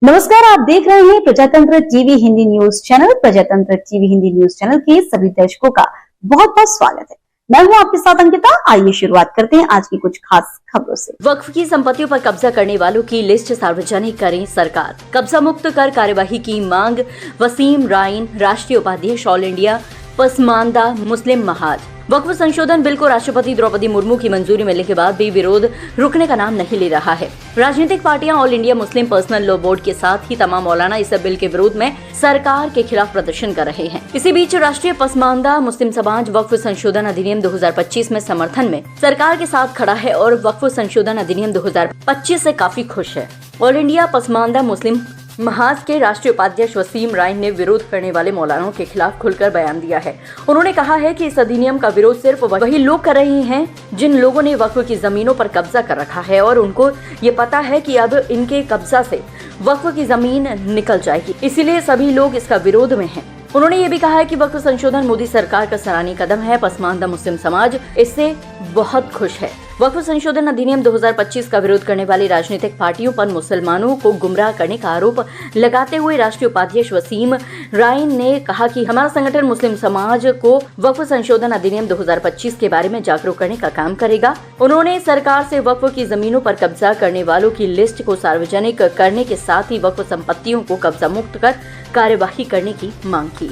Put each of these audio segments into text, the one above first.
नमस्कार, आप देख रहे हैं प्रजातंत्र टीवी हिंदी न्यूज चैनल। प्रजातंत्र टीवी हिंदी न्यूज चैनल के सभी दर्शकों का बहुत बहुत स्वागत है। मैं हूं आपके साथ अंकिता। आइए शुरुआत करते हैं आज की कुछ खास खबरों से। वक्फ की संपत्तियों पर कब्जा करने वालों की लिस्ट सार्वजनिक करें सरकार। कब्जा मुक्त कर कार्यवाही की मांग। वसीम राइन, राष्ट्रीय उपाध्यक्ष, ऑल इंडिया पसमानदा मुस्लिम महाज। वक्फ संशोधन बिल को राष्ट्रपति द्रौपदी मुर्मू की मंजूरी मिलने के बाद भी विरोध रुकने का नाम नहीं ले रहा है। राजनीतिक पार्टियां all India Muslim personal law board के साथ ही तमाम मौलाना इस बिल के विरोध में सरकार के खिलाफ प्रदर्शन कर रहे हैं। इसी बीच राष्ट्रीय पसमानदा मुस्लिम समाज वक्फ संशोधन अधिनियम 2025 में समर्थन में सरकार के साथ खड़ा है और वक्फ संशोधन अधिनियम 2025 से काफी खुश है। ऑल इंडिया पसमानदा मुस्लिम महाज के राष्ट्रीय उपाध्यक्ष वसीम राइन ने विरोध करने वाले मौलानाओं के खिलाफ खुलकर बयान दिया है। उन्होंने कहा है कि इस अधिनियम का विरोध सिर्फ वही लोग कर रहे हैं जिन लोगों ने वक्फ की जमीनों पर कब्जा कर रखा है और उनको ये पता है कि अब इनके कब्जा से वक्फ की जमीन निकल जाएगी, इसीलिए सभी लोग इसका विरोध में हैं। उन्होंने ये भी कहा है कि वक्फ संशोधन मोदी सरकार का सराहनीय कदम है। पसमानदा मुस्लिम समाज इससे बहुत खुश है। वक्फ संशोधन अधिनियम 2025 का विरोध करने वाली राजनीतिक पार्टियों पर मुसलमानों को गुमराह करने का आरोप लगाते हुए राष्ट्रीय उपाध्यक्ष वसीम राइन ने कहा कि हमारा संगठन मुस्लिम समाज को वक्फ संशोधन अधिनियम 2025 के बारे में जागरूक करने का काम करेगा। उन्होंने सरकार से वक्फ की जमीनों पर कब्जा करने वालों की लिस्ट को सार्वजनिक करने के साथ ही वक्फ संपत्तियों को कब्जा मुक्त कर कार्यवाही करने की मांग की।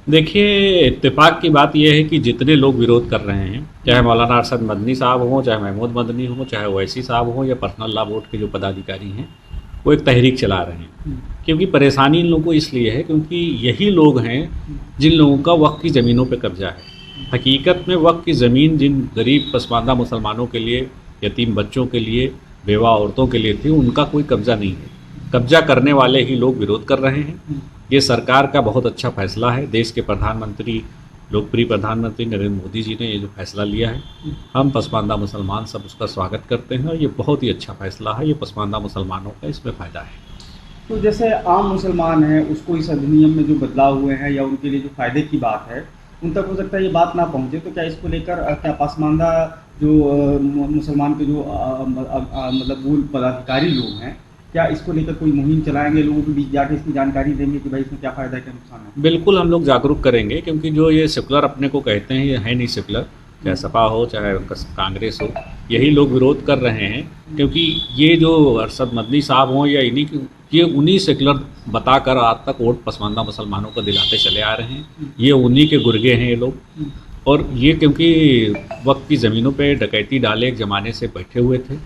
देखिए, इत्तेफाक की बात यह है कि जितने लोग विरोध कर रहे हैं, चाहे मौलाना अरशद मदनी साहब हों, चाहे महमूद मदनी हों, चाहे ओवैसी साहब हों या पर्सनल लॉ बोर्ड के जो पदाधिकारी हैं, वो एक तहरीक चला रहे हैं। क्योंकि परेशानी इन लोगों को इसलिए है क्योंकि यही लोग हैं जिन लोगों का वक्फ की ज़मीनों पर कब्जा है। हकीकत में वक्फ की ज़मीन जिन गरीब पसमानदा मुसलमानों के लिए, यतीम बच्चों के लिए, बेवा औरतों के लिए थी, उनका कोई कब्जा नहीं है। कब्जा करने वाले ही लोग विरोध कर रहे हैं। ये सरकार का बहुत अच्छा फैसला है। देश के प्रधानमंत्री, लोकप्रिय प्रधानमंत्री नरेंद्र मोदी जी ने ये जो फैसला लिया है, हम पसमानदा मुसलमान सब उसका स्वागत करते हैं और ये बहुत ही अच्छा फैसला है। ये पसमानदा मुसलमानों का इसमें फ़ायदा है। तो जैसे आम मुसलमान हैं, उसको इस अधिनियम में जो बदलाव हुए हैं या उनके लिए जो फ़ायदे की बात है, उन तक हो सकता है ये बात ना पहुँचे, तो क्या इसको लेकर क्या पसमानदा जो मुसलमान के जो मतलब मूल पदाधिकारी लोग हैं, क्या इसको लेकर कोई मुहिम चलाएंगे, लोगों के बीच जाके इसकी जानकारी देंगे कि भाई इसमें क्या फ़ायदा है, क्या नुकसान है? बिल्कुल हम लोग जागरूक करेंगे, क्योंकि जो ये सेकुलर अपने को कहते हैं, ये है नहीं सेकुलर। चाहे सपा हो, चाहे कांग्रेस हो, यही लोग विरोध कर रहे हैं। क्योंकि ये जो अरशद मदनी साहब हों या ये उन्हीं सेकुलर बताकर आज तक वोट पसमानदा मुसलमानों को दिलाते चले आ रहे हैं। ये उन्हीं के गुर्गे हैं ये लोग। और ये क्योंकि वक्त की ज़मीनों पे डकैती डाले एक ज़माने से बैठे हुए थे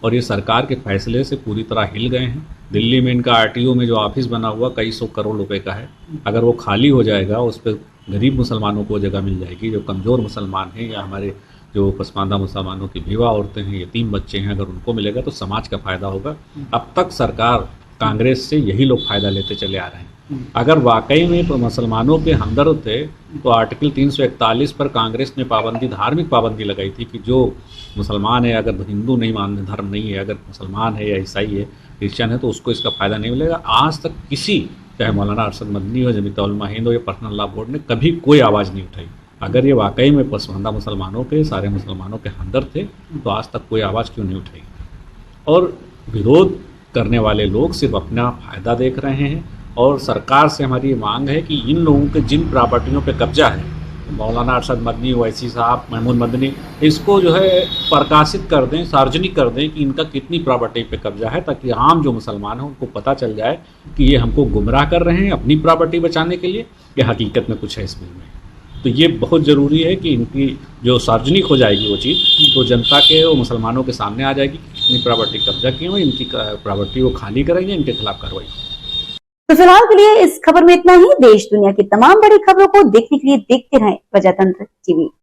और ये सरकार के फैसले से पूरी तरह हिल गए हैं। दिल्ली में इनका आरटीओ में जो ऑफिस बना हुआ कई सौ करोड़ रुपए का है, अगर वो खाली हो जाएगा, उस पर गरीब मुसलमानों को जगह मिल जाएगी। जो कमज़ोर मुसलमान हैं या हमारे जो पसमानदा मुसलमानों की बेवा औरतें हैं, यतीम बच्चे हैं, अगर उनको मिलेगा तो समाज का फ़ायदा होगा। अब तक सरकार कांग्रेस से यही लोग फ़ायदा लेते चले आ रहे हैं। अगर वाकई में मुसलमानों के हमदर्द थे तो आर्टिकल 341 पर कांग्रेस ने धार्मिक पाबंदी लगाई थी कि जो मुसलमान है, अगर हिंदू नहीं मानने धर्म नहीं है, अगर मुसलमान है या ईसाई है, क्रिश्चियन है, तो उसको इसका फ़ायदा नहीं मिलेगा। आज तक किसी, चाहे मौलाना अरशद मदनी हो, जमीयत उलमा हिंद हो या पर्सनल लॉ बोर्ड ने कभी कोई आवाज़ नहीं उठाई। अगर ये वाकई में पसमानदा मुसलमानों के, सारे मुसलमानों के हमदर्द थे, तो आज तक कोई आवाज़ क्यों नहीं उठाई? और विरोध करने वाले लोग सिर्फ अपना फ़ायदा देख रहे हैं। और सरकार से हमारी मांग है कि इन लोगों के जिन प्रॉपर्टियों पे कब्जा है, मौलाना अरशद मदनी, ओवैसी साहब, महमूद मदनी, इसको जो है प्रकाशित कर दें, सार्वजनिक कर दें कि इनका कितनी प्रॉपर्टी पे कब्जा है, ताकि आम जो मुसलमान हैं उनको पता चल जाए कि ये हमको गुमराह कर रहे हैं अपनी प्रॉपर्टी बचाने के लिए, या हकीकत में कुछ है इस बिल में। तो ये बहुत ज़रूरी है कि इनकी जो सार्वजनिक हो जाएगी वो चीज़, तो जनता के और मुसलमानों के सामने आ जाएगी कि कितनी प्रॉपर्टी कब्जा की हुई, इनकी प्रॉपर्टी वो खाली करेंगे, इनके खिलाफ कार्रवाई। तो फिलहाल के लिए इस खबर में इतना ही। देश दुनिया की तमाम बड़ी खबरों को देखने के लिए देखते रहें प्रजातंत्र टीवी।